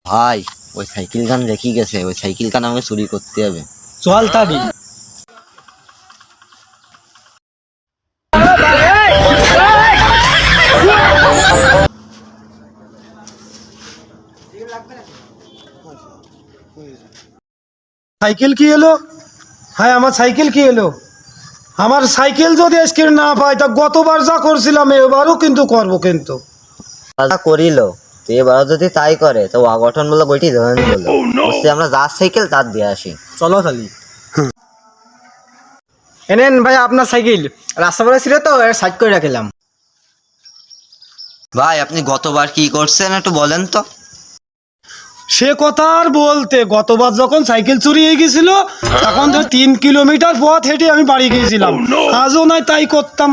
ভাই ওই সাইকেল খান রেখে গেছে, ওই সাইকেল খান আমাকে চুরি করতে হবে। চল তাড়ি। সাইকেল কি এলো? হ্যাঁ আমার সাইকেল কি এলো? আমার সাইকেল যদি আজকে না পাই তা গতবার যা করছিলাম এবারও কিন্তু করবো কিন্তু। রাজা করিল তো এবার যদি তাই করে তো অঘটন বলে বইটি ধরেন বলো বলছি আমরা যার সাইকেল তার দিয়ে আসি। চলো তালি। এনেন ভাই আপনার সাইকেল, রাস্তা পরে ছিল তো সাইড করে রাখলাম। ভাই আপনি গতবার কি করছেন একটু বলেন তো। সে কথা আর বলতে, গতবার যখন সাইকেল চুরি হয়ে গেছিল তখন তো 3 কিলোমিটার পথ হেঁটে আমি বাড়ি গিয়েছিলাম। আজও নয় তাই করতাম।